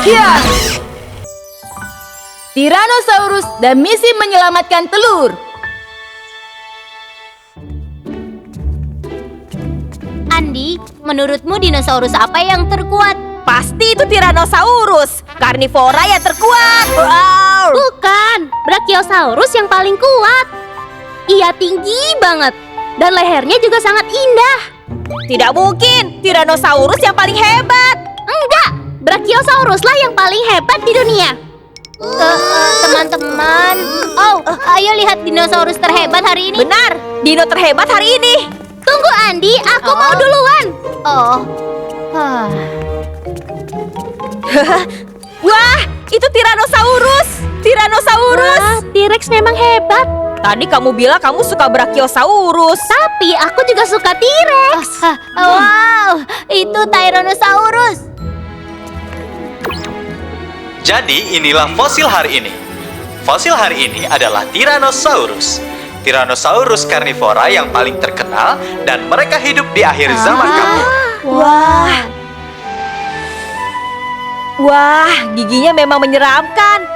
Ya. Tyrannosaurus dan misi menyelamatkan telur. Andi, menurutmu dinosaurus apa yang terkuat? Pasti itu Tyrannosaurus, karnivora yang terkuat. Wow. Bukan, Brachiosaurus yang paling kuat. Ia tinggi banget dan lehernya juga sangat indah. Tidak mungkin, Tyrannosaurus yang paling hebat. Enggak, Brachiosaurus lah yang paling hebat di dunia. Teman-teman, ayo lihat dinosaurus terhebat hari ini. Benar, dino terhebat hari ini. Tunggu Andi, aku mau duluan. Wah, itu Tyrannosaurus. Tyrannosaurus. Wah, T-Rex memang hebat. Tadi kamu bilang kamu suka Brachiosaurus. Tapi aku juga suka T-Rex. Wow, itu Tyrannosaurus. Jadi inilah fosil hari ini. Fosil hari ini adalah Tyrannosaurus. Tyrannosaurus karnivora yang paling terkenal dan mereka hidup di akhir zaman kapur. Wah, giginya memang menyeramkan.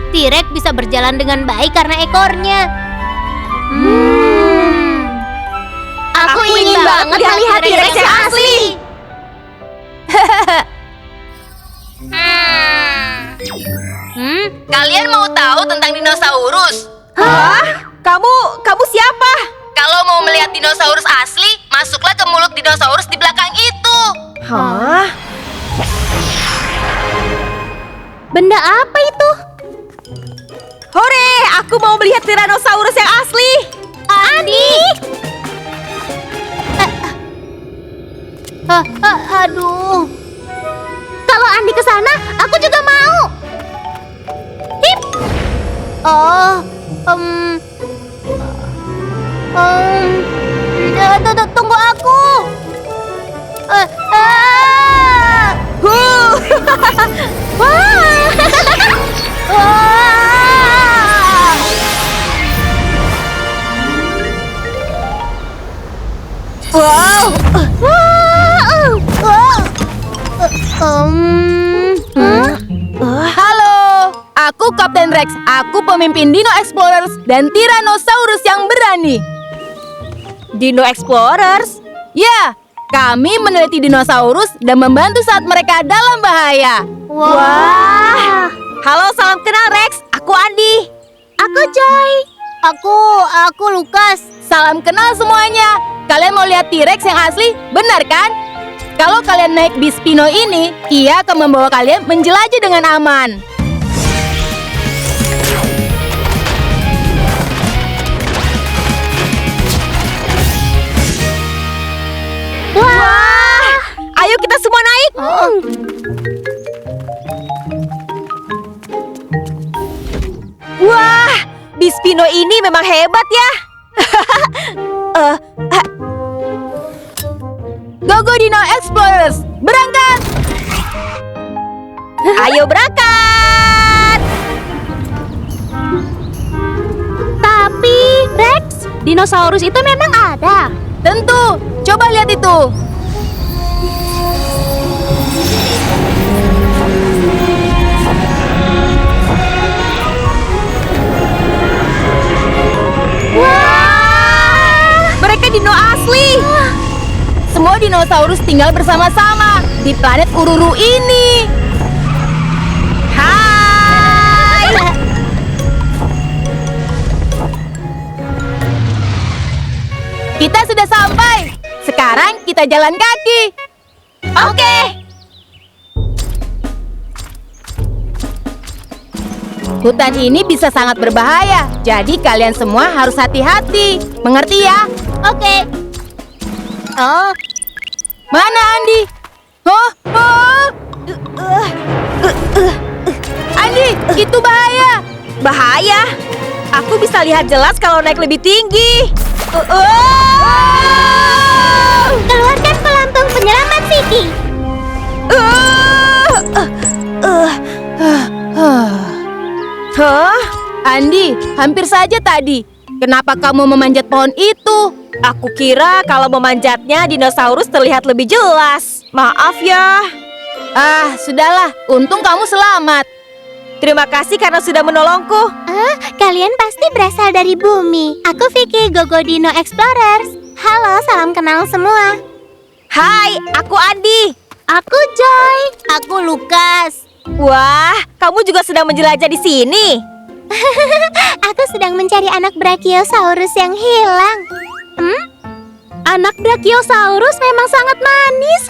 T-Rex bisa berjalan dengan baik karena ekornya. Aku ingin banget melihat T-Rex yang asli. Kalian mau tahu tentang dinosaurus? Hah? Kamu siapa? Kalau mau melihat dinosaurus asli, masuklah ke mulut dinosaurus di belakang itu. Hah? Benda apa itu? Hore, aku mau melihat Tyrannosaurus yang asli. Andi! Aduh. Kalau Andi ke sana, aku juga mau. Hip. Tunggu aku. Wow. Halo, aku Kapten Rex. Aku pemimpin Dino Explorers dan Tyrannosaurus yang berani. Dino Explorers? Ya, kami meneliti dinosaurus dan membantu saat mereka dalam bahaya. Wah. Halo, salam kenal Rex. Aku Andi. Aku Joy. Aku Lukas. Salam kenal semuanya. Kalian mau lihat T-Rex yang asli? Benar kan? Kalau kalian naik bis Pino ini, ia akan membawa kalian menjelajah dengan aman. Wah. Ayo kita semua naik. Wah, bis Pino ini memang hebat ya. Go Dino Explorers, berangkat! Ayo berangkat. Tapi Rex, dinosaurus itu memang ada. Tentu, coba lihat itu. Wah, mereka dino asli. Semua dinosaurus tinggal bersama-sama di planet Ururu ini. Hai. Kita sudah sampai. Sekarang kita jalan kaki. Oke. Hutan ini bisa sangat berbahaya, jadi kalian semua harus hati-hati. Mengerti ya? Oke. Mana Andi? Andi, itu bahaya. Bahaya. Aku bisa lihat jelas kalau naik lebih tinggi. Keluarkan pelampung penyelamat Vicky. Hah? Andi, hampir saja tadi. Kenapa kamu memanjat pohon itu? Aku kira kalau memanjatnya dinosaurus terlihat lebih jelas. Maaf ya. Sudahlah. Untung kamu selamat. Terima kasih karena sudah menolongku. Kalian pasti berasal dari bumi. Aku Vicky, Gogo Dino Explorers. Halo, salam kenal semua. Hai, aku Andi. Aku Joy. Aku Lukas. Wah, kamu juga sedang menjelajah di sini. Aku sedang mencari anak Brachiosaurus yang hilang. Anak Brachiosaurus memang sangat manis.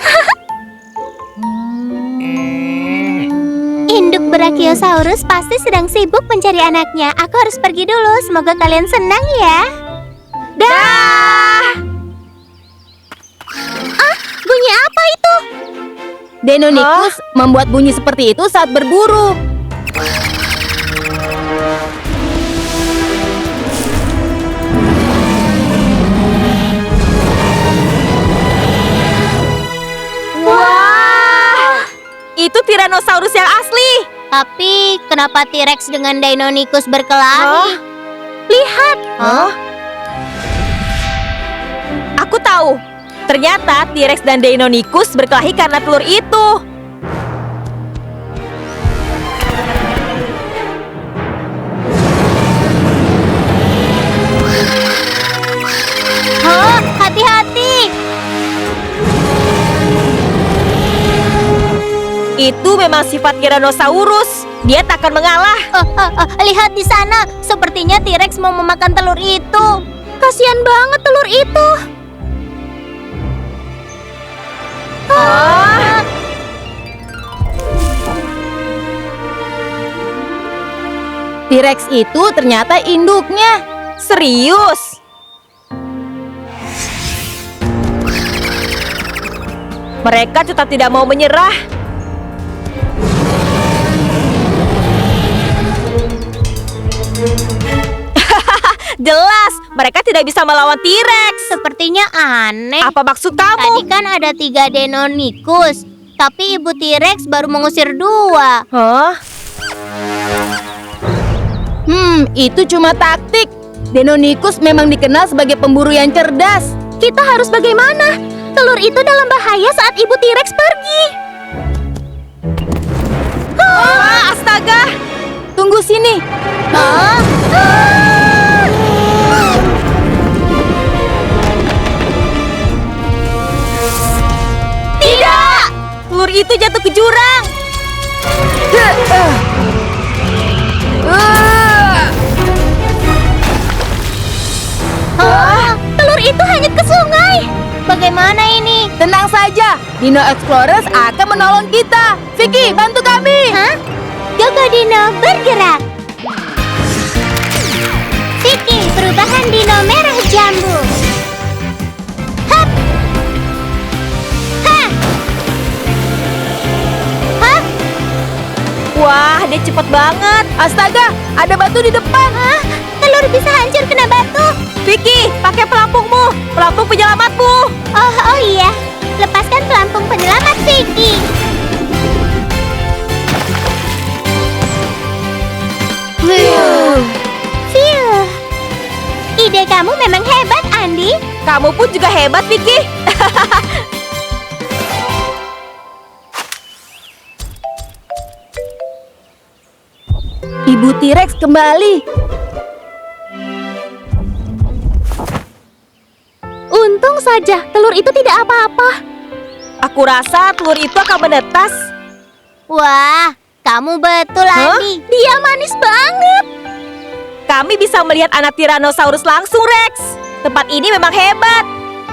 Induk Brachiosaurus pasti sedang sibuk mencari anaknya. Aku harus pergi dulu. Semoga kalian senang ya. Dah. Bunyi apa itu? Deinonychus membuat bunyi seperti itu saat berburu. Wah, itu Tyrannosaurus yang asli. Tapi kenapa T-Rex dengan Deinonychus berkelahi? Lihat. Aku tahu. Ternyata T-Rex dan Deinonychus berkelahi karena telur itu. Hati-hati. Itu memang sifat Tyrannosaurus. Dia tak akan mengalah. Lihat di sana. Sepertinya T-Rex mau memakan telur itu. Kasihan banget telur itu. T-Rex itu ternyata induknya. Serius? Mereka tetap tidak mau menyerah. Jelas, mereka tidak bisa melawan T-Rex. Sepertinya aneh. Apa maksud Tadi kamu? kan ada 3 Deinonychus, tapi ibu T-Rex baru mengusir 2. Hah? Itu cuma taktik. Deinonychus memang dikenal sebagai pemburu yang cerdas. Kita harus bagaimana? Telur itu dalam bahaya saat ibu T-Rex pergi. Astaga! Tunggu sini. Tidak! Telur itu jatuh ke jurang. Telur itu hanyut ke sungai. Bagaimana ini? Tenang saja. Dino Explorers akan menolong kita. Vicky, bantu kami. Gogo Dino bergerak. Vicky, perubahan Dino merah jambu. Hap. Hah. Hah? Wah, dia cepat banget. Astaga, ada batu di depan. Telur bisa hancur kena batu. Vicky, pakai pelampungmu. Pelampung penyelamatmu. Oh iya. Lepaskan pelampung penyelamat Vicky. Phew. Ide kamu memang hebat, Andi. Kamu pun juga hebat, Vicky. Ibu T-Rex kembali. Untung saja telur itu tidak apa-apa. Aku rasa telur itu akan menetas. Wah, kamu betul, Hah? Andi. Dia manis banget. Kami bisa melihat anak Tyrannosaurus langsung, Rex. Tempat ini memang hebat.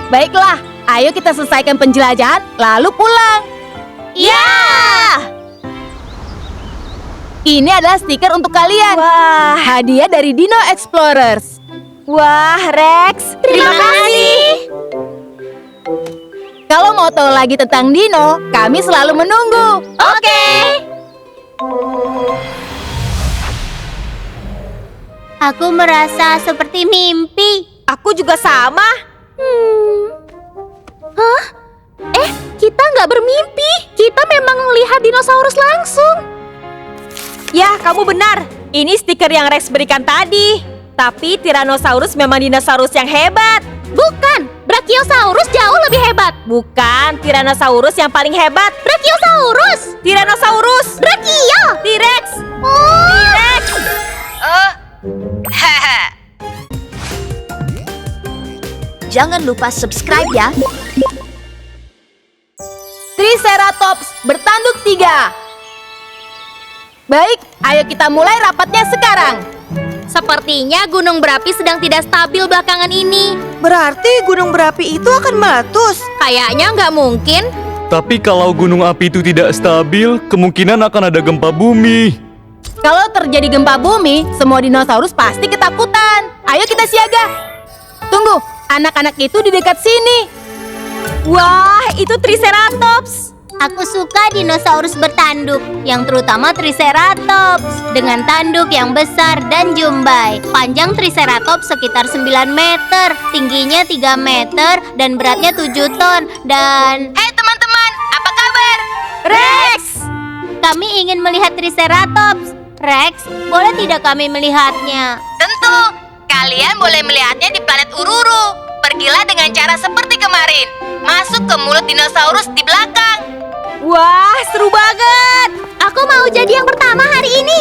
Baiklah, ayo kita selesaikan penjelajahan, lalu pulang. Ya! Ini adalah stiker untuk kalian. Wah, Hadiah dari Dino Explorers. wah, Rex. Terima kasih. Kalau mau tahu lagi tentang Dino, kami selalu menunggu. Oke. Aku merasa seperti mimpi. Aku juga sama. Hah? Kita nggak bermimpi. Kita memang melihat dinosaurus langsung. Ya, kamu benar. Ini stiker yang Rex berikan tadi. Tapi Tyrannosaurus memang dinosaurus yang hebat. Bukan, Brachiosaurus jauh lebih hebat. Bukan, Tyrannosaurus yang paling hebat. Brachiosaurus! Tyrannosaurus! Brachio! T-Rex! Oh. T-Rex! Jangan lupa subscribe ya. Triceratops bertanduk 3. Baik, ayo kita mulai rapatnya sekarang. Sepertinya gunung berapi sedang tidak stabil belakangan ini. Berarti gunung berapi itu akan meletus. Kayaknya nggak mungkin. Tapi kalau gunung api itu tidak stabil, kemungkinan akan ada gempa bumi. Kalau terjadi gempa bumi, semua dinosaurus pasti ketakutan. Ayo kita siaga. Tunggu, anak-anak itu di dekat sini. Wah, itu Triceratops! Aku suka dinosaurus bertanduk, yang terutama Triceratops, dengan tanduk yang besar dan jumbai. Panjang Triceratops sekitar 9 meter, tingginya 3 meter, dan beratnya 7 ton. Dan... Hei teman-teman, apa kabar? Rex! Kami ingin melihat Triceratops. Rex, boleh tidak kami melihatnya? Tentu, kalian boleh melihatnya di planet Ururu. Pergilah dengan cara seperti kemarin. Masuk ke mulut dinosaurus di belakang. Wah, seru banget! Aku mau jadi yang pertama hari ini.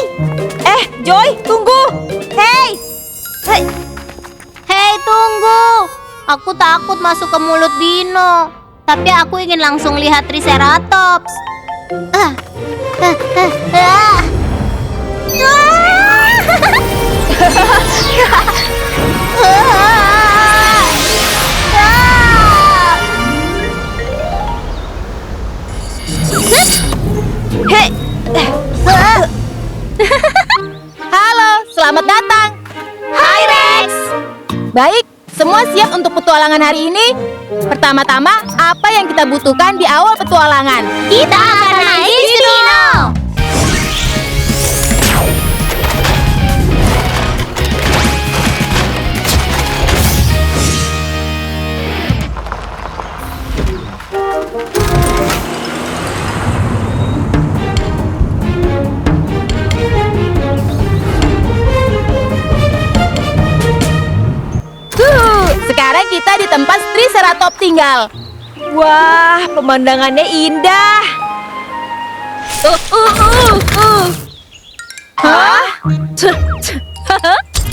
Joy, tunggu! Hei! Hei, tunggu. Aku takut masuk ke mulut dino. Tapi aku ingin langsung lihat Triceratops. Halo, selamat datang. Hai Rex. Baik, semua siap untuk petualangan hari ini? Pertama-tama, apa yang kita butuhkan di awal petualangan? Kita akan naik bis dino. Sekarang kita di tempat Triceratops tinggal. Wah, pemandangannya indah! Hah?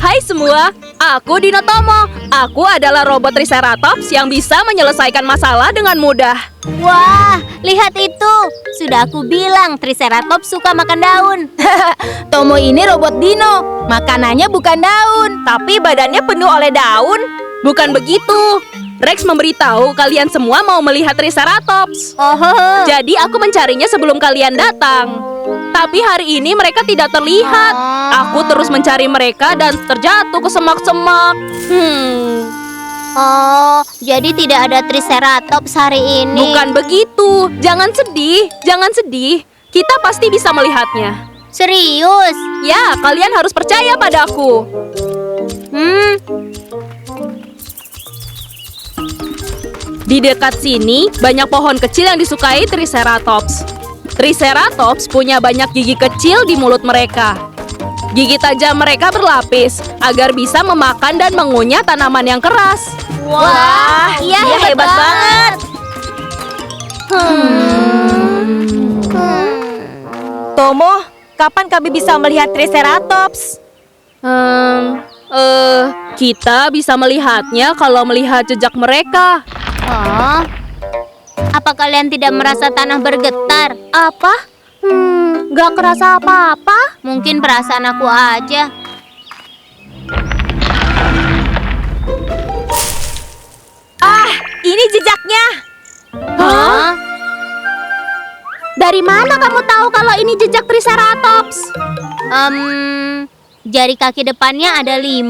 Hai semua, aku Dino Tomo. Aku adalah robot Triceratops yang bisa menyelesaikan masalah dengan mudah. Wah, lihat itu. Sudah aku bilang Triceratops suka makan daun. Tomo ini robot dino. Makanannya bukan daun. Tapi badannya penuh oleh daun. Bukan begitu. Rex memberitahu kalian semua mau melihat Triceratops. Oh, Jadi aku mencarinya sebelum kalian datang. Tapi hari ini mereka tidak terlihat. Aku terus mencari mereka dan terjatuh ke semak-semak. oh, jadi tidak ada Triceratops hari ini. Bukan begitu. Jangan sedih, jangan sedih. Kita pasti bisa melihatnya. Serius? Ya, kalian harus percaya padaku. Di dekat sini, banyak pohon kecil yang disukai Triceratops. Triceratops punya banyak gigi kecil di mulut mereka. Gigi tajam mereka berlapis agar bisa memakan dan mengunyah tanaman yang keras. Wah, iya dia hebat banget! Tomo, kapan kami bisa melihat Triceratops? Kita bisa melihatnya kalau melihat jejak mereka. Oh, apa kalian tidak merasa tanah bergetar? Apa? Gak kerasa apa-apa. Mungkin perasaan aku aja. Ini jejaknya! Hah? Dari mana kamu tahu kalau ini jejak Triceratops? Jari kaki depannya ada 5,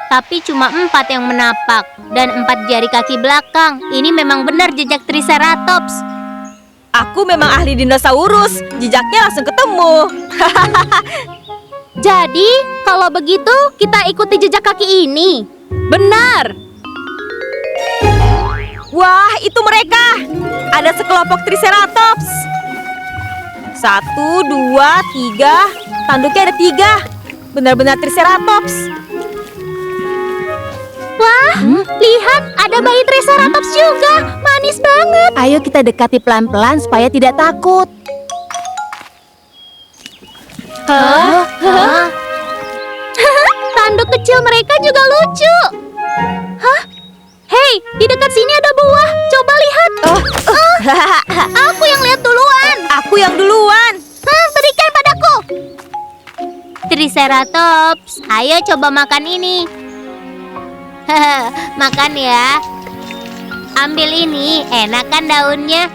tapi cuma 4 yang menapak. Dan 4 jari kaki belakang. Ini memang benar jejak Triceratops. Aku memang ahli dinosaurus. Jejaknya langsung ketemu. Jadi, kalau begitu kita ikuti jejak kaki ini. Benar. Wah, itu mereka! Ada sekelompok Triceratops. 1, 2, 3. Tanduknya ada 3. Benar-benar Triceratops. Wah, Lihat, ada bayi Triceratops juga. Manis banget. Ayo kita dekati pelan-pelan supaya tidak takut. Tanduk kecil mereka juga lucu. Hah? Hei, di dekat sini ada buah. Coba lihat. Aku yang lihat duluan. Aku yang duluan. Berikan padaku. Triceratops, ayo coba makan ini. Makan ya. Ambil ini, enak kan daunnya?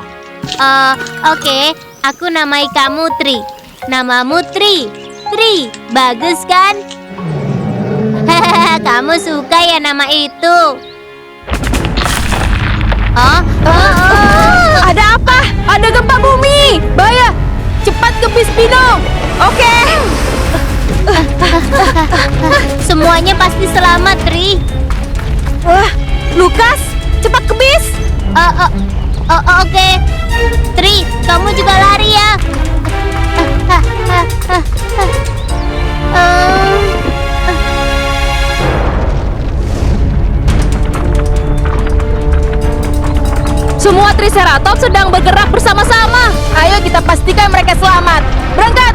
Oke, aku namai kamu Tri. Namamu Tri. Tri, bagus kan? Kamu suka ya nama itu? Ada apa? Ada gempa bumi. Bahaya. Cepat ke Bispino. Oke. Semuanya pasti selamat, Tri. Wah, Lukas, cepat ke bis. Oke. Tri, kamu juga lari ya. Semua Triceratops sedang bergerak bersama-sama. Ayo kita pastikan mereka selamat. Berangkat.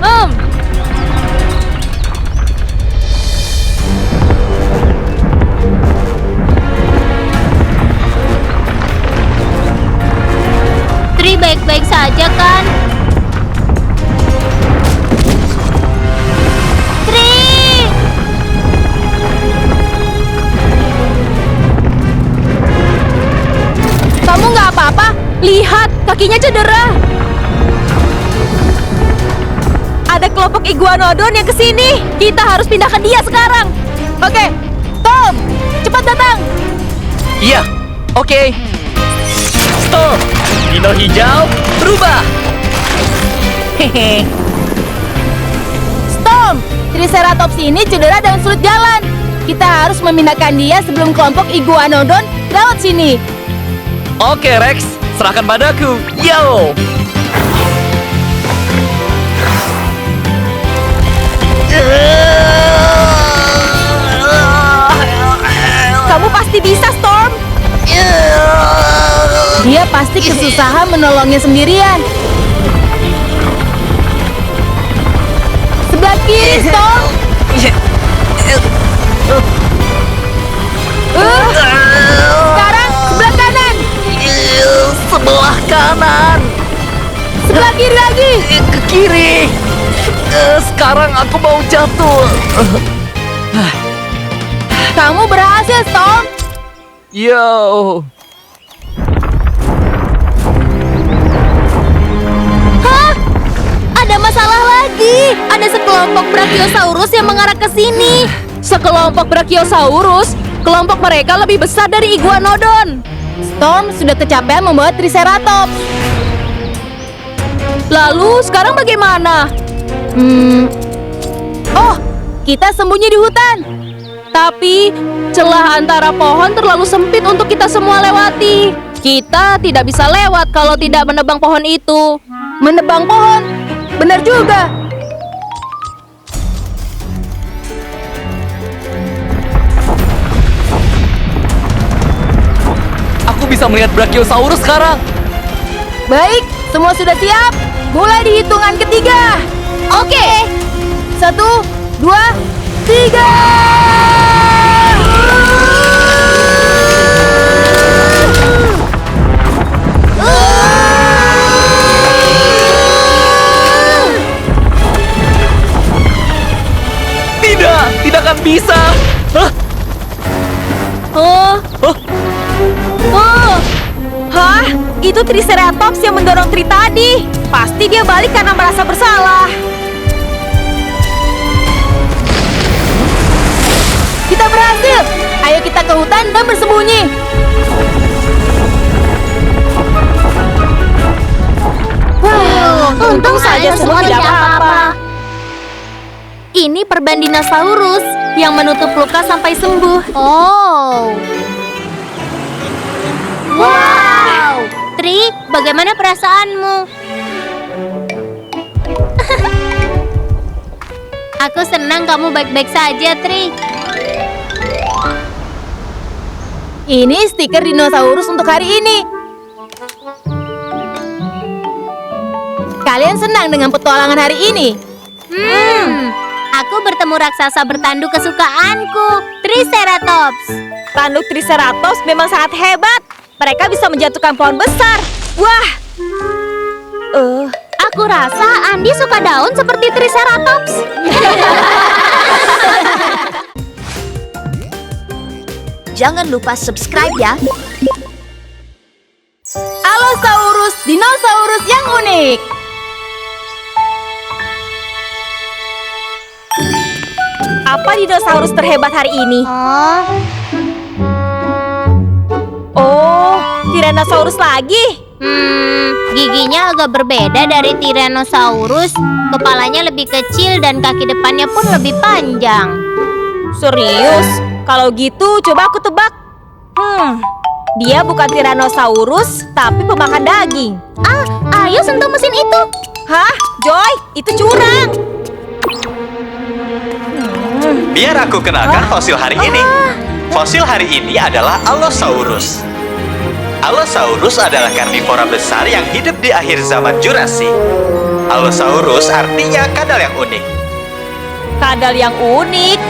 Tri baik-baik saja kan? Tri! Kamu nggak apa-apa? Lihat, kakinya cedera. Ada kelompok iguanodon yang kesini. Kita harus pindahkan dia sekarang. Oke. Tom, cepat datang. Iya, oke. Stop! Dino hijau, berubah! Hehe. Storm, Triceratops ini cedera dan sulit jalan. Kita harus memindahkan dia sebelum kelompok iguanodon lewat sini. Oke, Rex. Serahkan padaku. Yo! Kamu pasti bisa, Storm. Dia pasti kesusahan menolongnya sendirian. Sebelah kiri, Storm. Sekarang sebelah kanan. Sebelah kanan. Sebelah kiri lagi. Ke kiri. Sekarang aku mau jatuh. Kamu berhasil, Storm. Yo. Ada masalah lagi. Ada sekelompok Brachiosaurus yang mengarah ke sini. Sekelompok Brachiosaurus, kelompok mereka lebih besar dari iguanodon. Storm sudah kecapean membawa Triceratops. Lalu sekarang bagaimana? Oh, kita sembunyi di hutan. Tapi celah antara pohon terlalu sempit untuk kita semua lewati. Kita tidak bisa lewat kalau tidak menebang pohon itu. Menebang pohon. Benar juga. Aku bisa melihat Brachiosaurus sekarang. Baik, semua sudah siap. Mulai di hitungan ketiga. Oke. 1, 2, 3. Tidak akan bisa. Hah? Hah? Itu Triceratops yang mendorong Tri tadi. Pasti dia balik karena merasa bersalah. Kita berhasil. Ayo kita ke hutan dan bersembunyi. Untung saja semua tidak apa-apa. Ini perban dinosaurus yang menutup luka sampai sembuh. Oh. Wow. Tri, bagaimana perasaanmu? Aku senang kamu baik-baik saja, Tri. Ini stiker dinosaurus untuk hari ini. Kalian senang dengan petualangan hari ini? Aku bertemu raksasa bertanduk kesukaanku, Triceratops. Tanduk Triceratops memang sangat hebat. Mereka bisa menjatuhkan pohon besar. Wah. Aku rasa Andi suka daun seperti Triceratops. Jangan lupa subscribe ya. Allosaurus, dinosaurus yang unik. Apa dinosaurus terhebat hari ini? Oh, Tyrannosaurus lagi. Giginya agak berbeda dari Tyrannosaurus. Kepalanya lebih kecil dan kaki depannya pun lebih panjang. Serius? Kalau gitu coba aku tebak. Dia bukan Tyrannosaurus, tapi pemakan daging. Ayo sentuh mesin itu. Hah? Joy, itu curang. Biar aku kenalkan fosil hari ini. Fosil hari ini adalah Allosaurus. Allosaurus adalah karnivora besar yang hidup di akhir zaman Jurassic. Allosaurus artinya kadal yang unik. Kadal yang unik.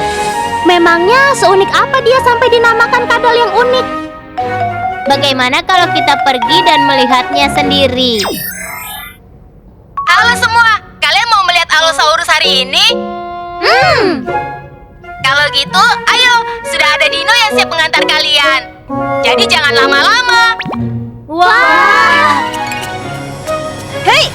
Memangnya seunik apa dia sampai dinamakan kadal yang unik? Bagaimana kalau kita pergi dan melihatnya sendiri? Halo semua, kalian mau melihat Allosaurus hari ini? Kalau gitu, ayo, sudah ada dino yang siap mengantar kalian. Jadi jangan lama-lama. Wah! Hei!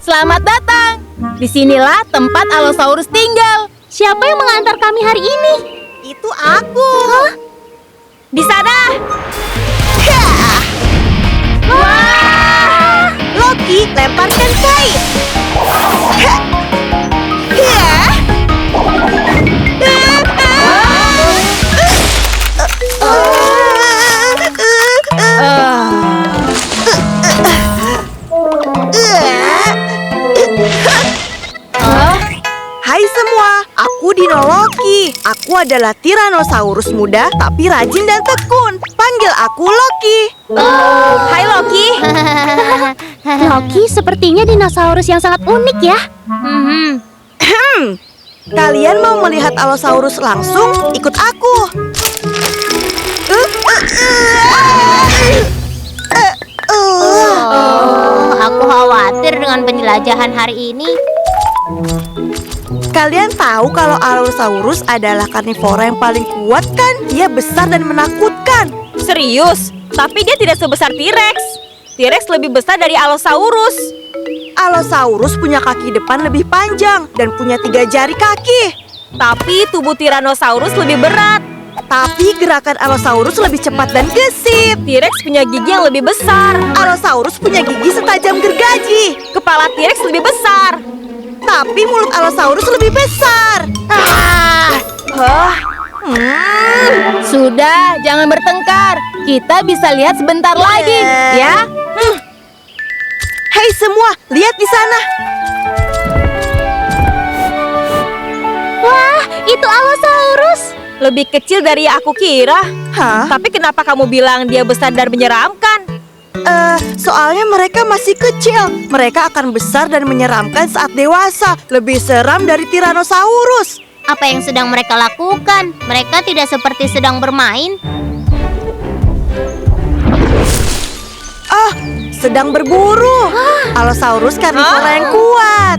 Selamat datang. Disinilah tempat Allosaurus tinggal. Siapa yang mengantar kami hari ini? Itu aku. Di sana. Loki, lemparkan kain. Hai semua, aku Dino Loki. Aku adalah Tyrannosaurus muda tapi rajin dan tekun. Panggil aku Loki. Hai Loki. Loki sepertinya dinosaurus yang sangat unik ya. Kalian mau melihat Allosaurus langsung? Ikut aku. Aku khawatir dengan penjelajahan hari ini. Kalian tahu kalau Allosaurus adalah karnivora yang paling kuat kan? Dia besar dan menakutkan. Serius? Tapi dia tidak sebesar T-Rex. T-Rex lebih besar dari Allosaurus. Allosaurus punya kaki depan lebih panjang dan punya 3 jari kaki. Tapi tubuh Tyrannosaurus lebih berat. Tapi gerakan Allosaurus lebih cepat dan gesit. T-Rex punya gigi yang lebih besar. Allosaurus punya gigi setajam gergaji. Kepala T-Rex lebih besar. Tapi mulut Allosaurus lebih besar. Sudah, jangan bertengkar. Kita bisa lihat sebentar lagi, ya. Hei semua, lihat di sana. Wah, itu Allosaurus. Lebih kecil dari yang aku kira. Hah? Tapi kenapa kamu bilang dia besar dan menyeramkan? Soalnya mereka masih kecil. Mereka akan besar dan menyeramkan saat dewasa. Lebih seram dari Tyrannosaurus. Apa yang sedang mereka lakukan? Mereka tidak seperti sedang bermain. Sedang berburu. Allosaurus karnivora yang kuat.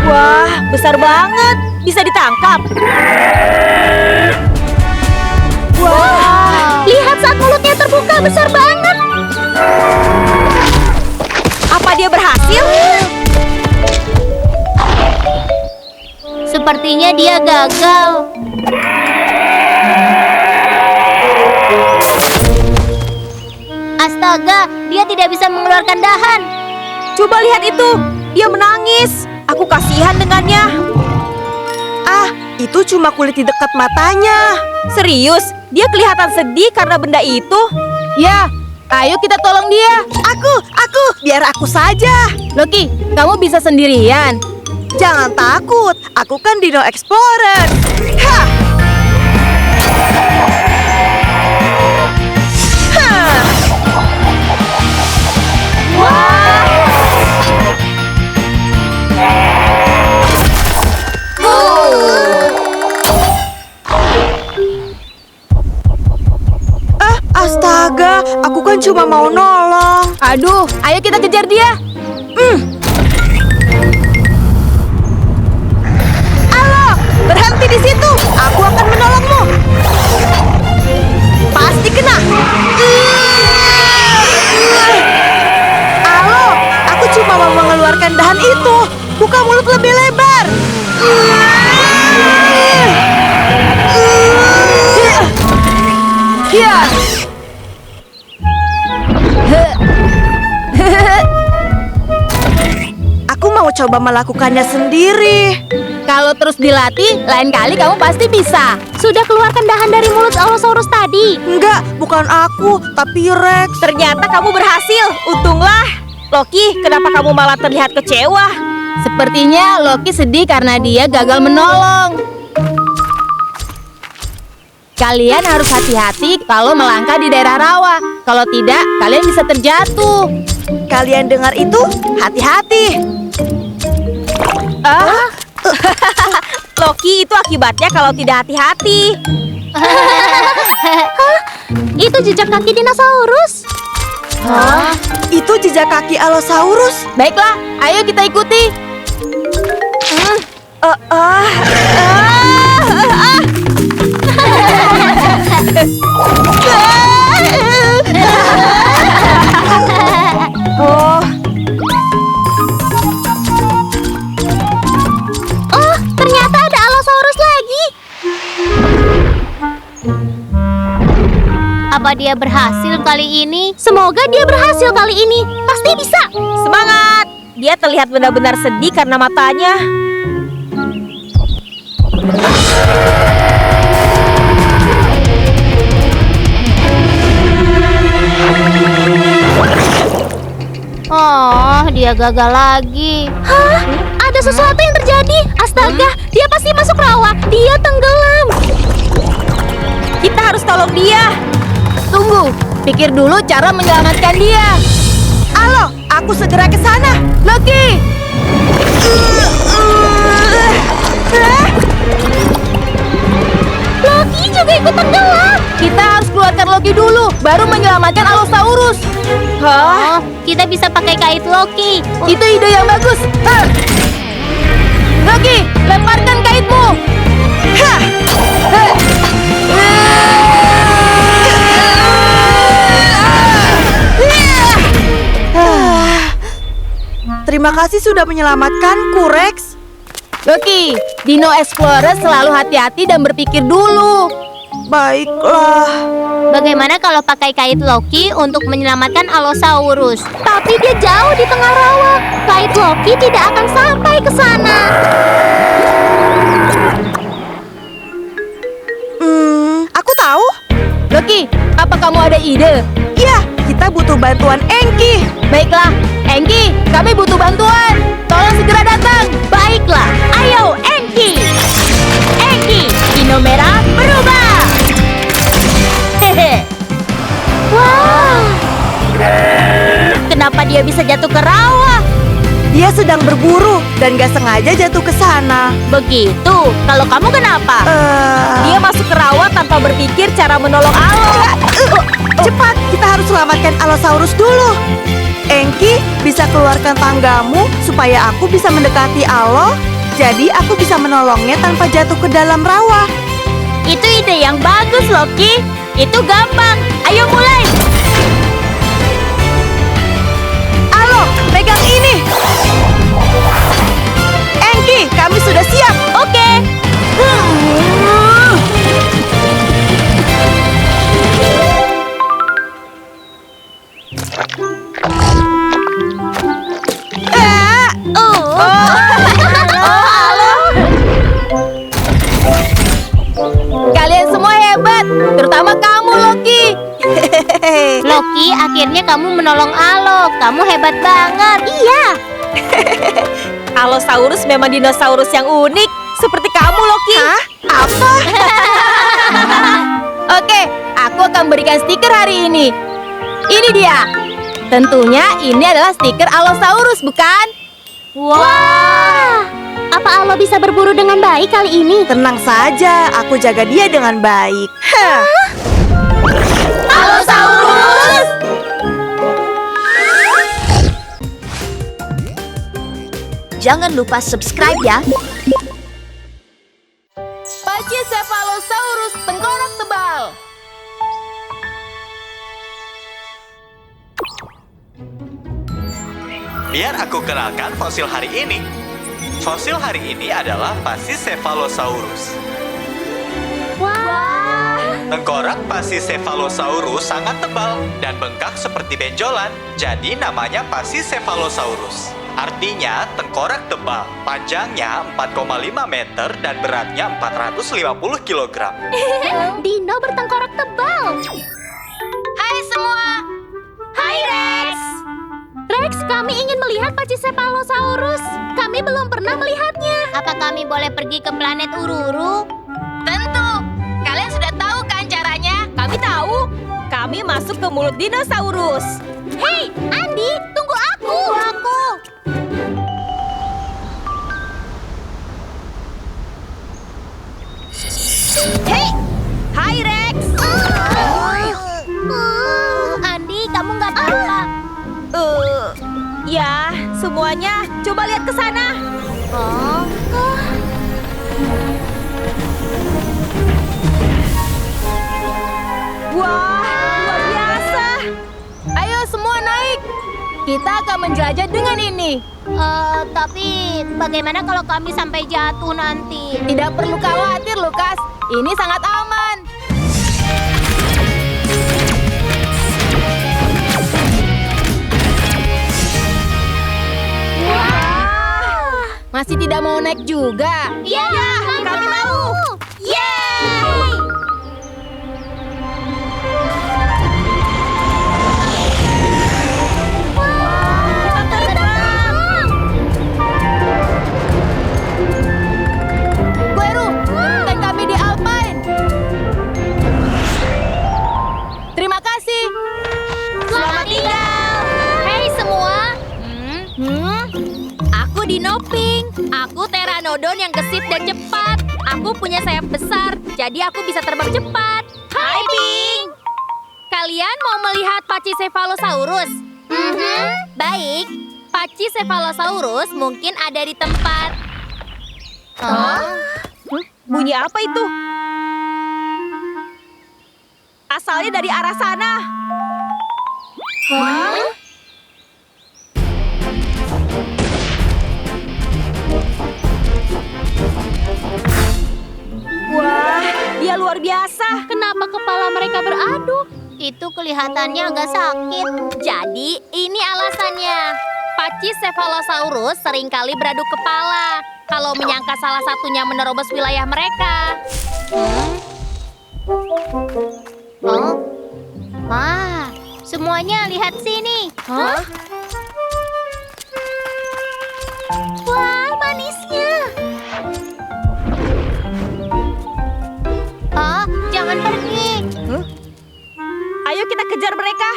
Wah, besar banget. Bisa ditangkap. Wah, lihat saat mulutnya terbuka besar banget. Apa dia berhasil? Sepertinya dia gagal. Astaga, dia tidak bisa mengeluarkan dahan. Coba lihat itu. Dia menangis. Aku kasihan dengannya. Itu cuma kulit di dekat matanya. Serius? Dia kelihatan sedih karena benda itu? Ya, ayo kita tolong dia. Biar aku saja. Loki, kamu bisa sendirian. Jangan takut, aku kan Dino Explorer. Hah! Hah! Astaga, aku kan cuma mau nolong. Aduh, ayo kita kejar dia. Halo, berhenti di situ. Aku akan menolongmu. Pasti kena. Halo, aku cuma mau mengeluarkan dahan itu. Buka mulut lebih lebar. Ya. Aku mau coba melakukannya sendiri. Kalau terus dilatih, lain kali kamu pasti bisa. Sudah keluarkan dahan dari mulut Allosaurus tadi. Enggak, bukan aku, tapi Rex. Ternyata kamu berhasil. Untunglah. Loki, kenapa kamu malah terlihat kecewa? Sepertinya Loki sedih karena dia gagal menolong. Kalian harus hati-hati kalau melangkah di daerah rawa. Kalau tidak, kalian bisa terjatuh. Kalian dengar itu? Hati-hati. Loki, itu akibatnya kalau tidak hati-hati. Itu jejak kaki dinosaurus. Itu jejak kaki Allosaurus. Baiklah, ayo kita ikuti. Oh, ternyata ada Allosaurus lagi. Apa dia berhasil kali ini? Semoga dia berhasil kali ini. Pasti bisa. Semangat! Dia terlihat benar-benar sedih karena matanya. Oh, dia gagal lagi. Hah? Ada sesuatu yang terjadi. Astaga, dia pasti masuk rawa. Dia tenggelam. Kita harus tolong dia. Tunggu, pikir dulu cara menyelamatkan dia. Halo, aku segera ke sana. Loki! Loki juga ikut tenggelam. Kita harus keluarkan Loki dulu, baru menyelamatkan Allosaurus. Oh, kita bisa pakai kait Loki. Itu ide yang bagus. Loki, lemparkan kaitmu. Terima kasih sudah menyelamatkanku, Rex. Loki, Dino Explorer selalu hati-hati dan berpikir dulu. Baiklah. Bagaimana kalau pakai kait Loki untuk menyelamatkan Allosaurus? Tapi dia jauh di tengah rawa. Kait Loki tidak akan sampai ke sana. Aku tahu. Loki, apa kamu ada ide? Ya, kita butuh bantuan Enki. Baiklah, Enki, kami butuh bantuan. Tolong segera datang. Baiklah, ayo Enki. Enki, Dino merah berubah. Hehe. Wah. Kenapa dia bisa jatuh ke rawa? Dia sedang berburu dan gak sengaja jatuh ke sana. Begitu. Kalau kamu kenapa? Dia masuk ke rawa tanpa berpikir cara menolong Allo. Cepat, kita harus selamatkan Allosaurus dulu. Enki, bisa keluarkan tanggamu supaya aku bisa mendekati Allo. Jadi aku bisa menolongnya tanpa jatuh ke dalam rawa. Itu ide yang bagus, Loki. Itu gampang. Ayo mulai. Allo, pegang ini. Enki, kami sudah siap. Oke. Akhirnya kamu menolong Alo. Kamu hebat banget. Iya. Allosaurus memang dinosaurus yang unik, seperti kamu, Loki. Hah? Apa? Oke, aku akan berikan stiker hari ini. Ini dia. Tentunya ini adalah stiker Allosaurus, bukan? Wah. Apa Alo bisa berburu dengan baik kali ini? Tenang saja, aku jaga dia dengan baik. Hah. Allosaurus! Jangan lupa subscribe ya. Pachycephalosaurus tengkorak tebal. Biar aku kenalkan fosil hari ini. Fosil hari ini adalah Pachycephalosaurus. Wah. Tengkorak Pachycephalosaurus sangat tebal dan bengkak seperti benjolan, jadi namanya Pachycephalosaurus. Artinya tengkorak tebal, panjangnya 4,5 meter dan beratnya 450 kg. Dino bertengkorak tebal. Hai semua. Hai Rex. Rex, kami ingin melihat Pachycephalosaurus. Kami belum pernah melihatnya. Apa kami boleh pergi ke planet Ururu? Tentu. Kalian sudah tahu kan caranya? Kami tahu. Kami masuk ke mulut dinosaurus. Hei, Andi, tunggu aku. Hei, hai Rex. Andi, kamu nggak apa-apa. Ya, semuanya. Coba lihat ke sana. Oh. Wah, luar biasa. Ayo semua naik. Kita akan menjelajah dengan ini. Tapi bagaimana kalau kami sampai jatuh nanti? Tidak perlu khawatir, Lukas. Ini sangat aman. Masih tidak mau naik juga? Ya, kami mau. Yeay! Wah, terbang. Gueru, tank kami di Alpine. Terima kasih. Selamat tinggal. Hei semua. Aku Dino Pink. Aku Pteranodon yang gesit dan cepat. Aku punya sayap besar, jadi aku bisa terbang cepat. Hai Pink. Kalian mau melihat Pachycephalosaurus? Baik. Pachycephalosaurus mungkin ada di tempat. Bunyi apa itu? Asalnya dari arah sana. Wah, dia luar biasa. Kenapa kepala mereka beradu? Itu kelihatannya agak sakit. Jadi, ini alasannya. Pachycephalosaurus seringkali beradu kepala kalau menyangka salah satunya menerobos wilayah mereka. Wah, semuanya lihat sini. Wah, manisnya. Jangan pergi. Ayo kita kejar mereka.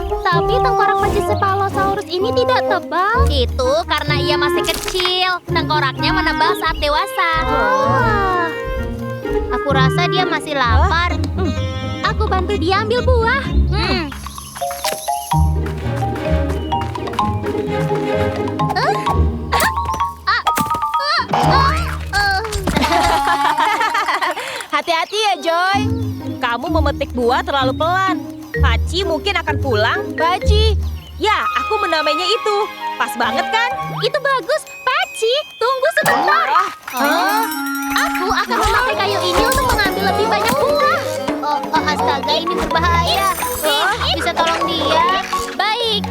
Tapi tengkorak Pachycephalosaurus ini tidak tebal. Itu karena ia masih kecil. Tengkoraknya menebal saat dewasa. Aku rasa dia masih lapar. Aku bantu dia ambil buah. Hati-hati ya, Joy. Kamu memetik buah terlalu pelan. Paci mungkin akan pulang. Paci. Ya, aku menamainya itu. Pas banget kan? Itu bagus, Paci. Tunggu sebentar. Aku akan memakai kayu ini untuk mengambil lebih banyak buah. Astaga, ini berbahaya. Bisa tolong dia? Baik.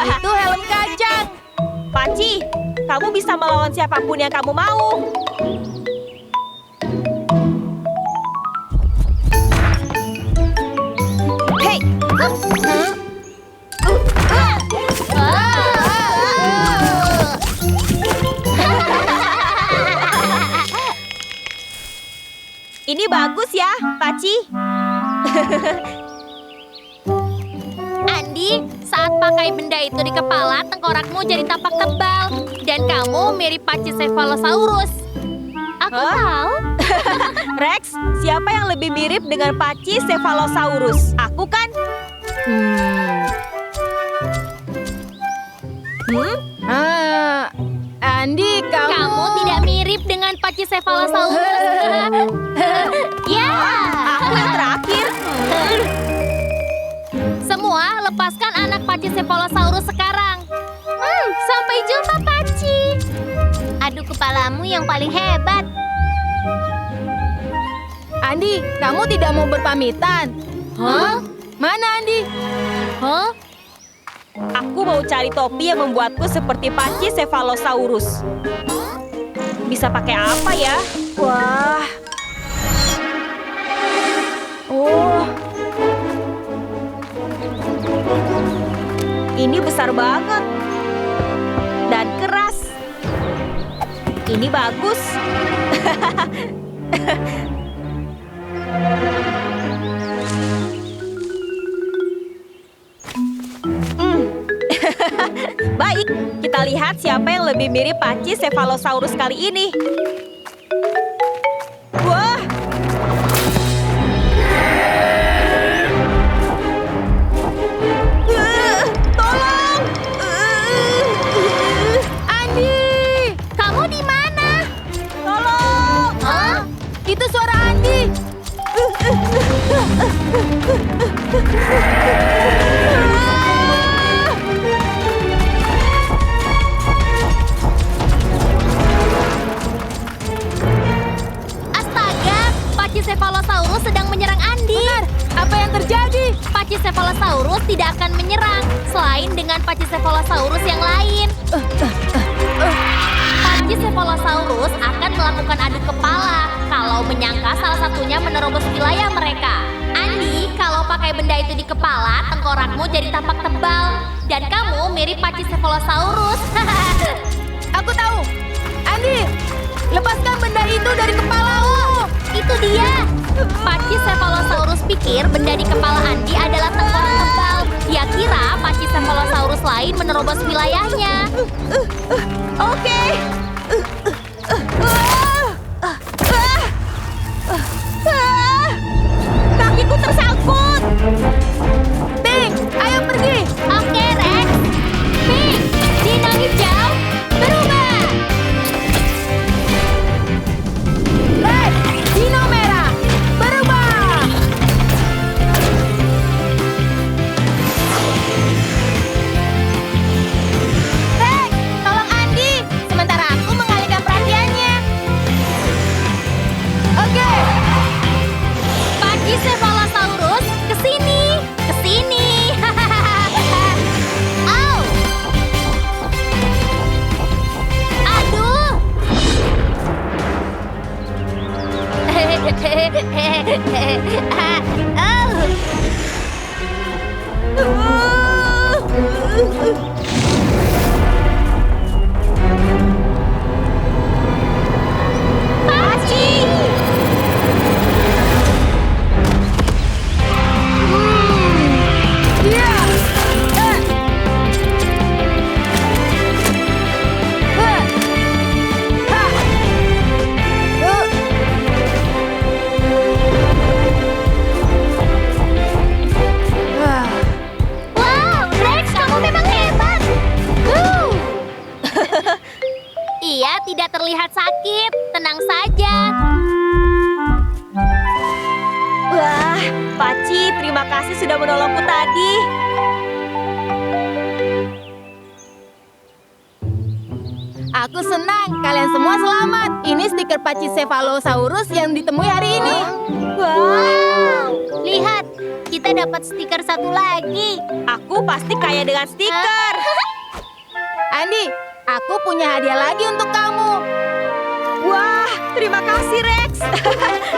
Itu helm kacang. Paci, kamu bisa melawan siapapun yang kamu mau. Hei, ini bagus ya, Paci. Andi, saat pakai benda itu di kepala, tengkorakmu jadi tampak tebal. Dan kamu mirip Pachycephalosaurus. Aku tahu. Rex, siapa yang lebih mirip dengan Pachycephalosaurus? Aku kan? Andi, Kamu tidak mirip dengan Pachycephalosaurus. Ya. Aku yang terakhir. Semua lepaskan anak Pachycephalosaurus sekarang. Sampai jumpa, Paci. Adu kepalamu yang paling hebat. Andi, kamu tidak mau berpamitan? Hah? Mana Andi? Hah? Aku mau cari topi yang membuatku seperti Pachycephalosaurus. Bisa pakai apa ya? Wah. Oh. Ini besar banget. Dan keras. Ini bagus. Baik, kita lihat siapa yang lebih mirip Pachycephalosaurus kali ini. Wah! Tolong! Andi! Kamu di mana? Tolong! Hah? Itu suara Andi. Astaga, Pachycephalosaurus sedang menyerang Andi. Benar, apa yang terjadi? Pachycephalosaurus tidak akan menyerang selain dengan Pachycephalosaurus yang lain. Pachycephalosaurus akan melakukan adu kepala kalau menyangka salah satunya menerobos wilayah mereka. Andi, kalau pakai benda itu di kepala, tengkorakmu jadi tampak tebal. Dan kamu mirip Pachycephalosaurus. Aku tahu. Andi, lepaskan benda itu dari kepalamu. Itu dia. Pachycephalosaurus pikir benda di kepala Andi adalah tengkorak tebal. Dia kira Pachycephalosaurus lain menerobos wilayahnya. Oke. Kakiku tersangkut. Pink, ayo pergi. Oke, Rex. Pink, dino hijau, berubah. Red, dino merah, berubah. Rex, tolong Andi. Sementara aku mengalihkan perhatiannya. Oke. Pachycephalosaurus, ke sini. Ke sini. Au. Aduh. Paci. Wow, Rex, kamu memang hebat. Ia tidak terlihat sakit. Tenang saja. Wah, Paci, terima kasih sudah menolongku tadi. Aku senang kalian semua selamat. Ini stiker Pachycephalosaurus yang ditemui hari ini. Wow, lihat, kita dapat stiker satu lagi. Aku pasti kaya dengan stiker. Andi, aku punya hadiah lagi untuk kamu. Wah, terima kasih Rex.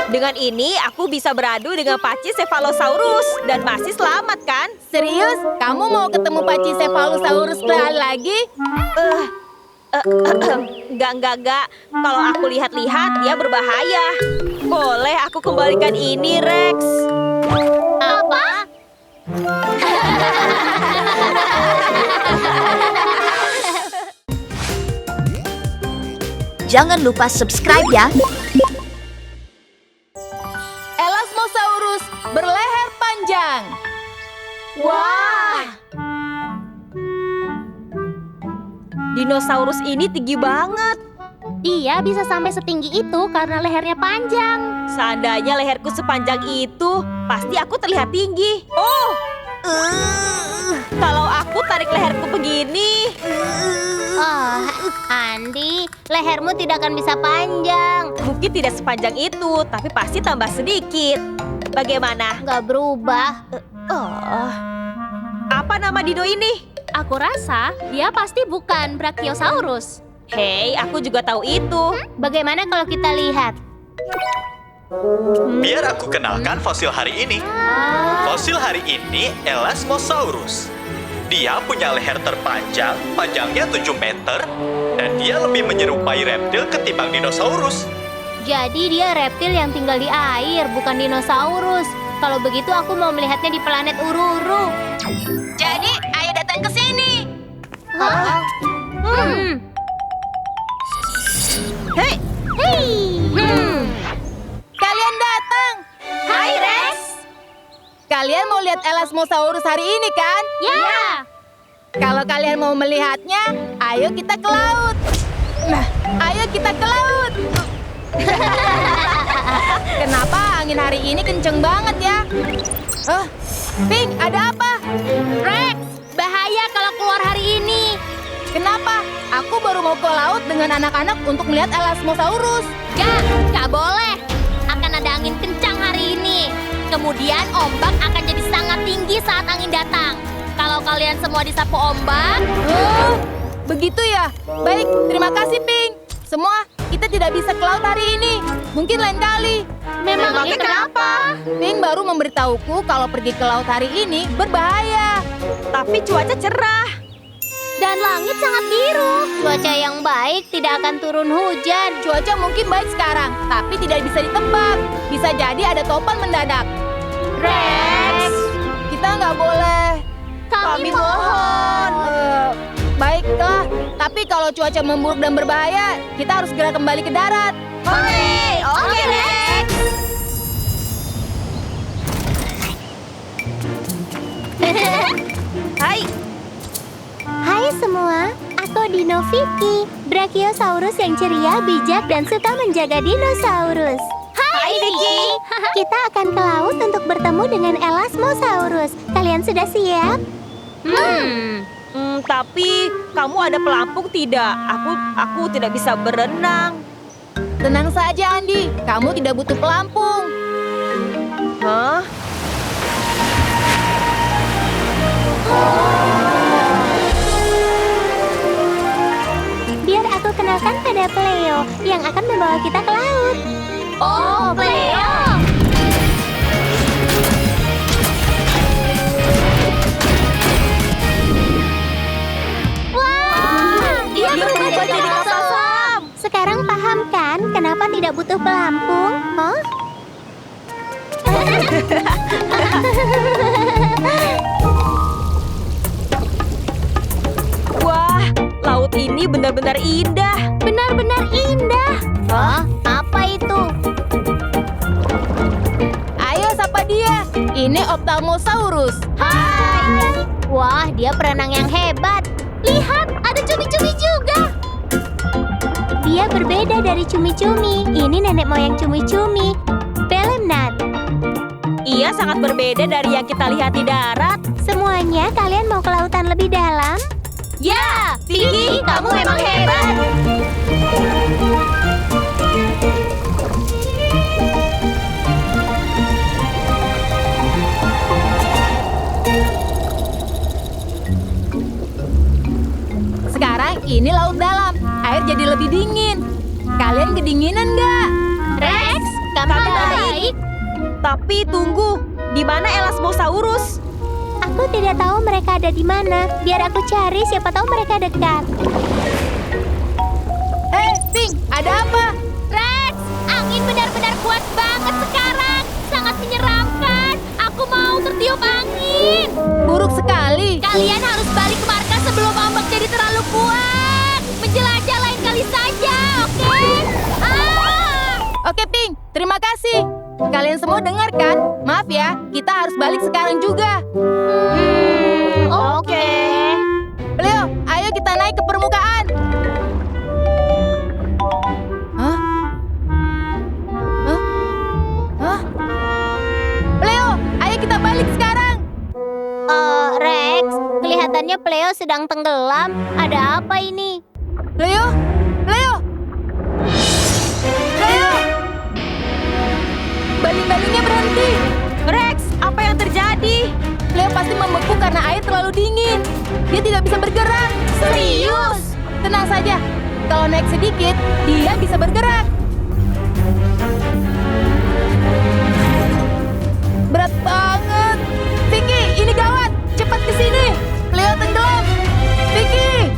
Dengan ini aku bisa beradu dengan Pachycephalosaurus dan masih selamat kan? Serius? Kamu mau ketemu Pachycephalosaurus sekali lagi? Enggak. Kalau aku lihat-lihat dia berbahaya. Boleh aku kembalikan ini Rex? Apa? Jangan lupa subscribe ya. Elasmosaurus berleher panjang. Wah! Dinosaurus ini tinggi banget. Dia bisa sampai setinggi itu karena lehernya panjang. Seandainya leherku sepanjang itu, pasti aku terlihat tinggi. Oh! Kalau aku tarik leherku begini. Oh, Andi, lehermu tidak akan bisa panjang. Mungkin tidak sepanjang itu, tapi pasti tambah sedikit. Bagaimana? Nggak berubah. Oh. Apa nama dino ini? Aku rasa dia pasti bukan Brachiosaurus. Hei, aku juga tahu itu. Bagaimana kalau kita lihat? Biar aku kenalkan fosil hari ini. Fosil hari ini Elasmosaurus. Dia punya leher terpanjang, panjangnya 7 meter, dan dia lebih menyerupai reptil ketimbang dinosaurus. Jadi dia reptil yang tinggal di air, bukan dinosaurus. Kalau begitu aku mau melihatnya di planet Ururu. Jadi, ayo datang ke sini. Hei, Kalian datang. Hai Rex. Kalian mau lihat Elasmosaurus hari ini kan? Ya. Kalau kalian mau melihatnya, ayo kita ke laut. Nah, ayo kita ke laut. Kenapa angin hari ini kenceng banget ya? Pink, ada apa? Rex, bahaya kalau keluar hari ini. Kenapa? Aku baru mau ke laut dengan anak-anak untuk melihat Elasmosaurus. Gak boleh. Akan ada angin kencang hari ini. Kemudian ombak akan jadi sangat tinggi saat angin datang. Kalau kalian semua disapu ombak, Begitu ya? Baik, terima kasih Pink. Semua, kita tidak bisa ke laut hari ini. Mungkin lain kali. memangnya kenapa? Pink baru memberitahuku kalau pergi ke laut hari ini berbahaya. tapi cuaca cerah. Dan langit sangat biru. Cuaca yang baik tidak akan turun hujan. Cuaca mungkin baik sekarang, tapi tidak bisa ditebak. Bisa jadi ada topan mendadak. Rex, Kita nggak boleh. kami mohon. Baiklah, tapi kalau cuaca memburuk dan berbahaya, kita harus segera kembali ke darat. Oke, Rex. Hai, Hai semua, aku Dino Vicky, Brachiosaurus yang ceria, bijak, dan suka menjaga dinosaurus. Hai Vicky. Kita akan ke laut untuk bertemu dengan Elasmosaurus. Kalian sudah siap? Tapi kamu ada pelampung tidak? Aku tidak bisa berenang. Tenang saja, Andi. Kamu tidak butuh pelampung. Hah? Biar aku kenalkan pada Pleo yang akan membawa kita ke laut. Oh, Pleo! Wah, dia berubah jadi kapal selam. Sekarang paham kan kenapa tidak butuh pelampung? Huh? Wah, laut ini benar-benar indah. Benar-benar indah. Hah? Apa itu? Ayo sapa dia. Ini Ophthalmosaurus. Hai. Wah, dia perenang yang hebat. Lihat, ada cumi-cumi juga. Dia berbeda dari cumi-cumi. Ini nenek moyang cumi-cumi. Belemnat. Ia sangat berbeda dari yang kita lihat di darat. Semuanya, kalian mau ke lautan lebih dalam? Ya, Vicky, kamu memang hebat. Sekarang Ini laut dalam, air jadi lebih dingin. Kalian kedinginan nggak? Rex, kamu baik? Tapi tunggu, di mana Elasmosaurus? Aku tidak tahu mereka ada di mana. Biar aku cari, siapa tahu mereka dekat. Pink, ada apa? Rex, angin benar-benar kuat banget sekarang. Sangat menyeramkan. Aku mau tertiup angin. Buruk sekali. Kalian harus balik ke markas sebelum ombak jadi terlalu kuat. Menjelajah lain kali saja, oke? Oke, Pink. Terima kasih. Kalian semua dengar kan? Maaf ya, kita harus balik sekarang juga. Oke. Leo, ayo kita naik ke permukaan. Hah? Hah? Hah? Leo, ayo kita balik sekarang. Rex, kelihatannya Pleo sedang tenggelam. Ada apa ini? Leo, Leo, Leo. Baling-balingnya berhenti. Rex, apa yang terjadi? Leo pasti membeku karena air terlalu dingin. Dia tidak bisa bergerak. Serius? Tenang saja. Kalau naik sedikit, dia bisa bergerak. Berat banget. Vicky, ini gawat. Cepat ke sini. Leo tenggelam. Vicky.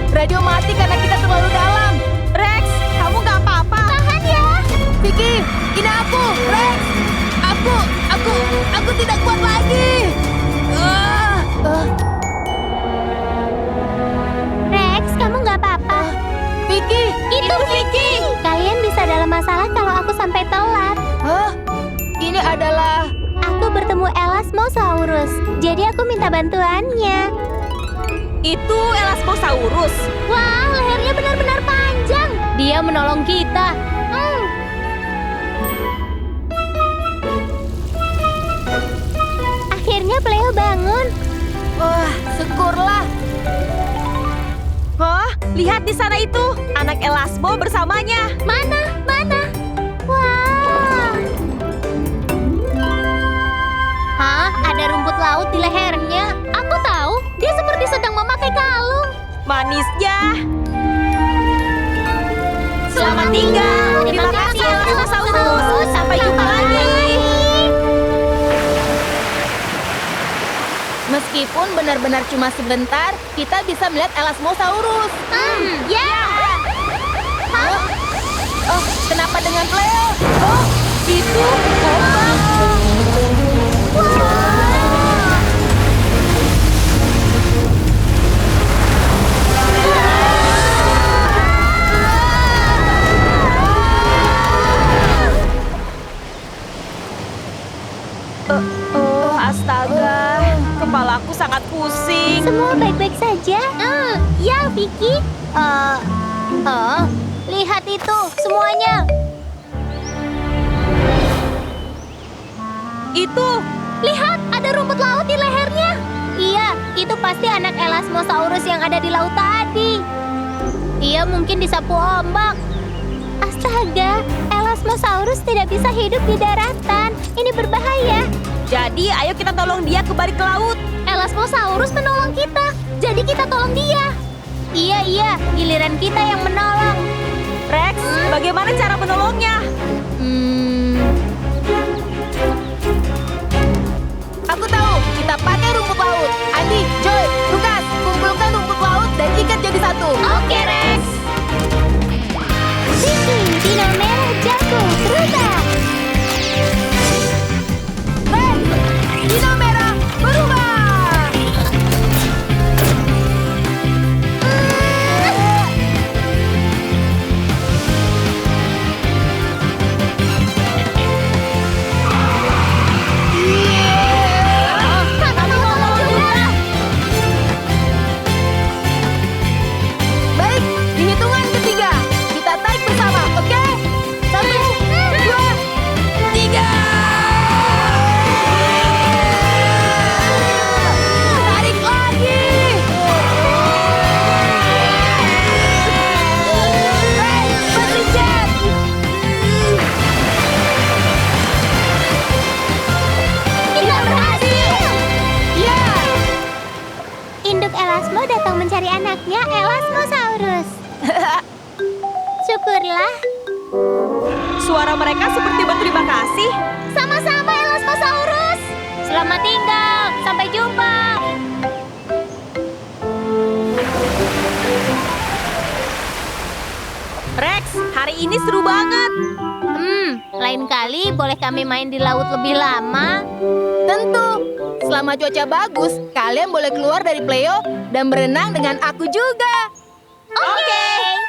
Radio mati karena kita terlalu dalam. Rex, kamu nggak apa-apa? Tahan ya. Vicky, ini aku, Rex. Aku tidak kuat lagi. Rex, kamu nggak apa-apa. Vicky, Itu Vicky. Kalian bisa dalam masalah kalau aku sampai telat. Hah? Ini adalah... Aku bertemu Elasmosaurus. Jadi aku minta bantuannya. Itu Elasmosaurus. Wah, lehernya benar-benar panjang. Dia menolong kita. Akhirnya Pleo bangun. Wah, syukurlah. Hah? Lihat di sana itu, anak Elasmo bersamanya. Mana? Wah. Hah? Ada rumput laut di lehernya. Aku tahu, dia seperti sedang memakai kalung. Manisnya. Selamat tinggal. Terima kasih Elasmosaurus. Sampai jumpa lagi. Meskipun benar-benar cuma sebentar, kita bisa melihat Elasmosaurus. Ya. Oh, kenapa dengan Pleo? Oh, itu ombak. Astaga, kepalaku sangat pusing. Semua baik-baik saja? Ya, Vicky. Lihat itu, semuanya. Itu, Lihat, ada rumput laut di lehernya. Iya, itu pasti anak Elasmosaurus yang ada di laut tadi. Ia mungkin disapu ombak. Astaga, Elasmosaurus tidak bisa hidup di daratan. Ini berbahaya. jadi ayo kita tolong dia kembali ke laut. Elasmosaurus menolong kita. Jadi kita tolong dia. Iya, giliran kita yang menolong. Rex, bagaimana cara menolongnya? Aku tahu, kita pakai rumput laut. Andi, Joy, Lukas, kumpulkan rumput laut dan ikat jadi satu. Oke, Rex. Vicky, dino merah jago, berubah. Rex, dino merah berubah. Kami mau juga. Elasmo datang mencari anaknya, Elasmosaurus. Syukurlah. Suara mereka seperti berterima kasih. Sama-sama, Elasmosaurus. Selamat tinggal. Sampai jumpa. Rex, hari ini seru banget. Lain kali boleh kami main di laut lebih lama? Tentu. Selama cuaca bagus, kalian boleh keluar dari Pleo dan berenang dengan aku juga.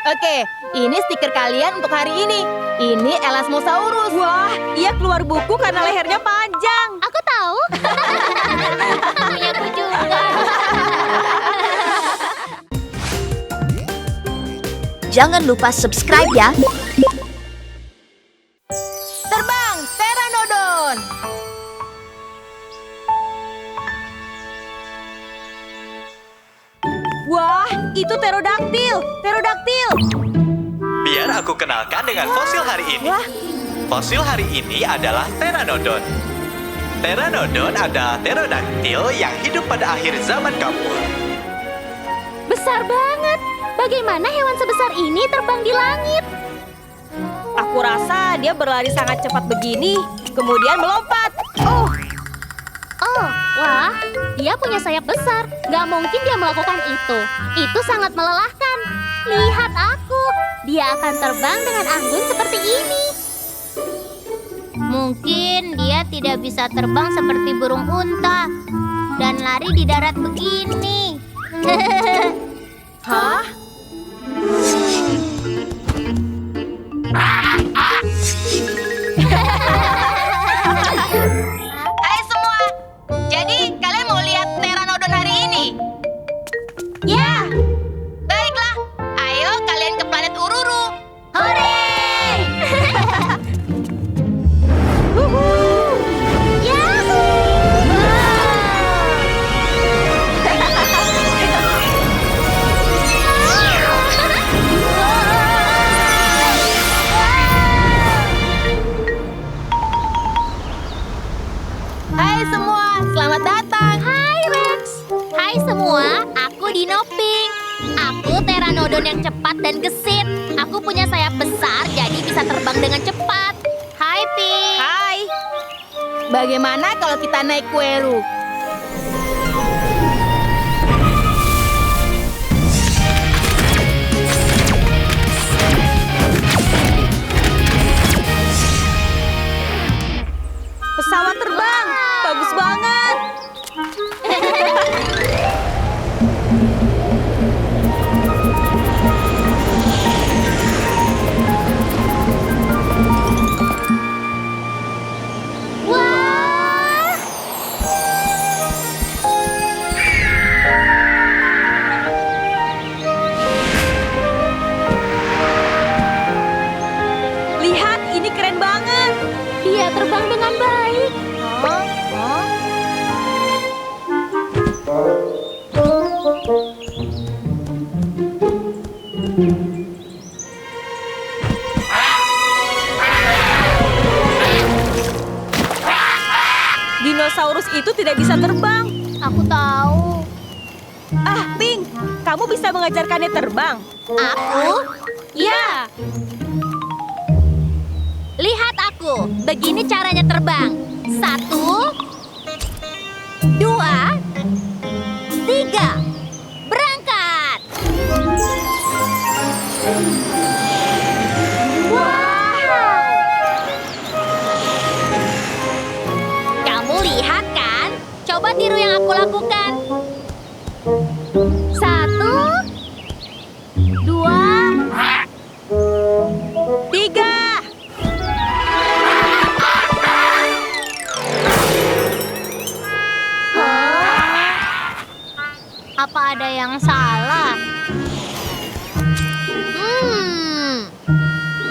Oke, ini stiker kalian untuk hari ini. Ini Elasmosaurus. Wah, ia keluar buku karena lehernya panjang. Aku tahu. Punyaku juga. Jangan lupa subscribe ya. Terbang, Pteranodon. Wah, itu pterodaktil. Pterodaktil. Biar aku kenalkan dengan fosil hari ini. Fosil hari ini adalah Pteranodon. Pteranodon adalah pterodaktil yang hidup pada akhir zaman kapur. Besar banget. Bagaimana hewan sebesar ini terbang di langit? Aku rasa dia berlari sangat cepat begini, kemudian melompat. Oh, Wah, dia punya sayap besar. Gak mungkin dia melakukan itu. Itu sangat melelahkan. Lihat aku. Dia akan terbang dengan anggun seperti ini. Mungkin dia tidak bisa terbang seperti burung unta dan lari di darat begini. Hah? Hai semua. Jadi kalian mau lihat Pteranodon hari ini? Ya, Baiklah, ayo kalian ke planet Ururu. hore! Hai semua, selamat datang. Hai Rex. Hai semua, aku Dino Pink. Aku Pteranodon yang cepat dan gesit. Aku punya sayap besar jadi bisa terbang dengan cepat. Hai Pink. hai. Bagaimana kalau kita naik kueru? Pesawat terbang. Bagus banget. Wah. Lihat, ini keren banget. Dia terbang dengan baik. Dinosaurus itu tidak bisa terbang. Aku tahu. Ah, Pink, kamu bisa mengajarkannya terbang. Aku? Ya. Lihat aku. Begini caranya terbang. 1, 2, 3. Berangkat. Wow. Kamu lihat kan? Coba tiru yang aku lakukan. 1, 2, 3. Apa ada yang salah?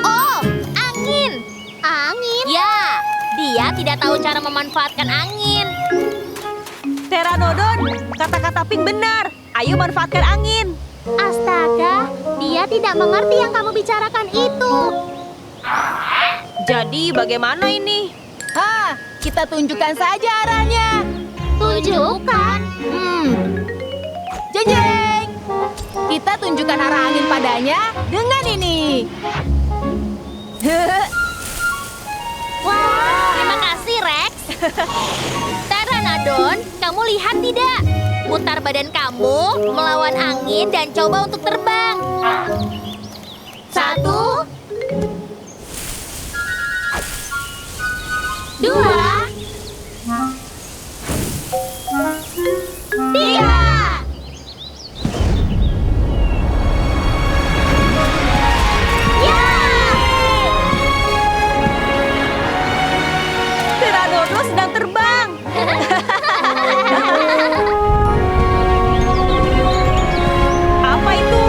Oh, angin. Angin? Ya, dia tidak tahu cara memanfaatkan angin. Pteranodon, kata-kata Pink benar. Ayo manfaatkan angin. Astaga, dia tidak mengerti yang kamu bicarakan itu. Jadi bagaimana ini? Hah, kita tunjukkan saja arahnya. Tunjukkan. Jejeng! Kita tunjukkan arah angin padanya dengan ini. Wah, terima kasih, Rex. Pteranodon, kamu lihat tidak? Putar badan kamu, melawan angin dan coba untuk terbang. 1, 2, 3. Pteranodon sedang terbang. Apa itu?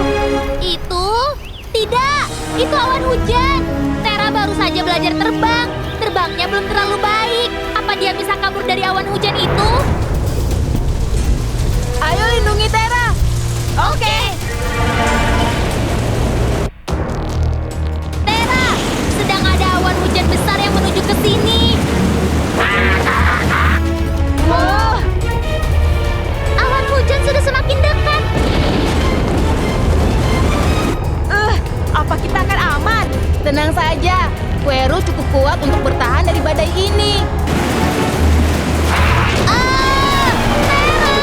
Tidak, itu awan hujan. Tera baru saja belajar terbang. Terbangnya belum terlalu baik. Apa dia bisa kabur dari awan hujan itu? Ayo lindungi Tera. Oke. Tera, sedang ada awan hujan besar yang menuju ke sini. Oh, awan hujan sudah semakin dekat. Apa kita akan aman? Tenang saja, Quero cukup kuat untuk bertahan dari badai ini. Ah, Tera!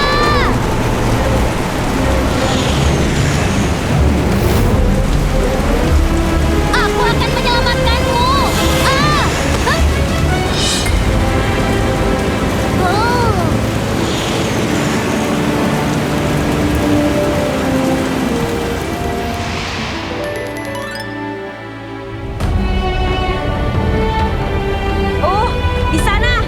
Aku akan menyelamatkanmu. Ah, hah? Oh. Oh, di sana.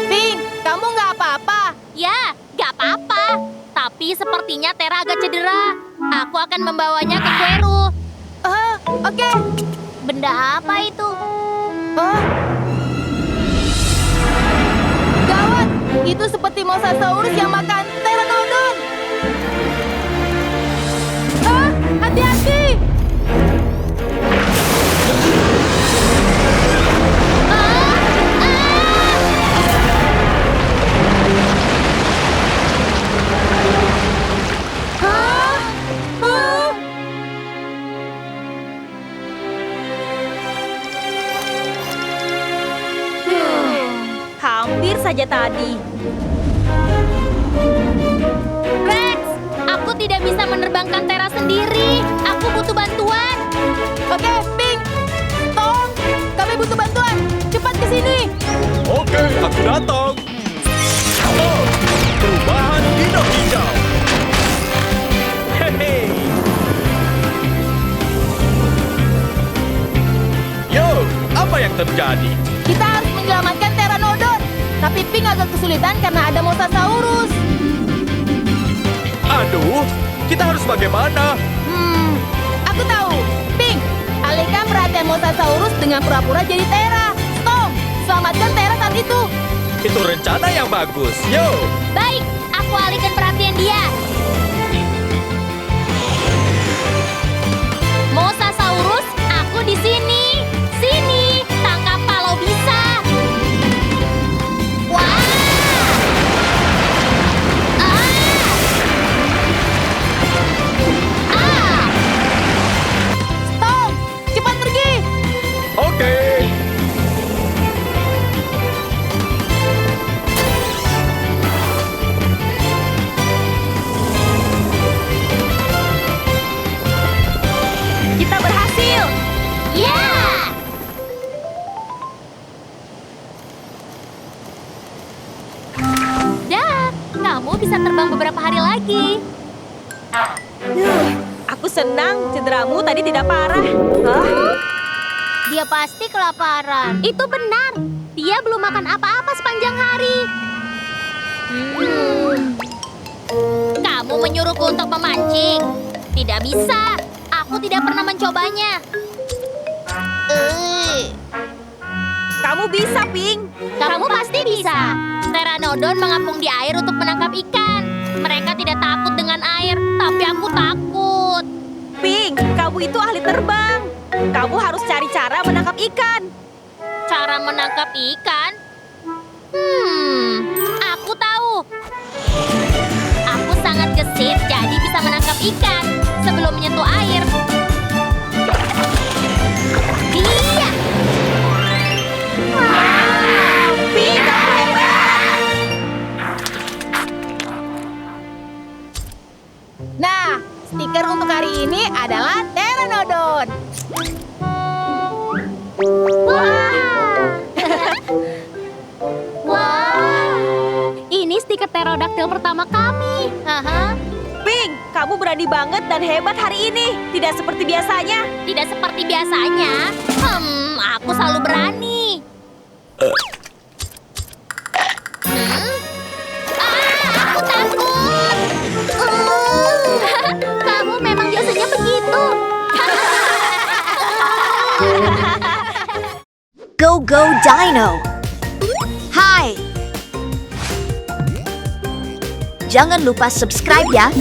Pink, kamu nggak apa-apa. Ya, gak apa-apa. Tapi sepertinya Tera agak cedera. Aku akan membawanya ke Quero. Oke. Benda apa itu? Gawat, itu seperti mosasaurus yang makan pteranodon. Hati-hati. Hampir saja tadi. Rex, aku tidak bisa menerbangkan Tera sendiri. Aku butuh bantuan. Oke, Pink. Tom, kami butuh bantuan. Cepat ke sini. Oke, aku datang. Oh, perubahan dino hijau. Hehe. Yo, apa yang terjadi? Kita harus menyelamatkan pteranodon. Tapi Pink agak kesulitan karena ada mosasaurus. Aduh, kita harus bagaimana? Aku tahu. Pink, alihkan perhatian mosasaurus dengan pura-pura jadi Tera. Tom, selamatkan Tera saat itu. Itu rencana yang bagus. Yo, Baik, aku alihkan perhatian dia. Mosasaurus, aku di sini. Sini, tangkap kalau bisa. Wah! Tom, cepat pergi. oke. Kita berhasil. Ya! Dah, kamu bisa terbang beberapa hari lagi. Aku senang cederamu tadi tidak parah. Dia pasti kelaparan. Itu benar. Dia belum makan apa-apa sepanjang hari. Kamu menyuruhku untuk memancing. Tidak bisa. Aku tidak pernah mencobanya. Kamu bisa, Pink. Kamu pasti bisa. Pteranodon mengapung di air untuk menangkap ikan. Mereka tidak takut dengan air, tapi aku takut. Pink, kamu itu ahli terbang. Kamu harus cari cara menangkap ikan. Cara menangkap ikan? Aku tahu. Aku sangat gesit, jadi bisa menangkap ikan sebelum menyentuh air. Iya. Wow, Ping, kamu hebat. Nah, stiker untuk hari ini adalah Pteranodon. Wah, ini stiker pterodaktil pertama kami. Ping, kamu berani banget dan hebat hari ini. Tidak seperti biasanya. Tidak seperti biasanya. Aku selalu berani. Aku takut. Kamu memang biasanya begitu. Go Go Dino. Hai. Jangan lupa subscribe ya.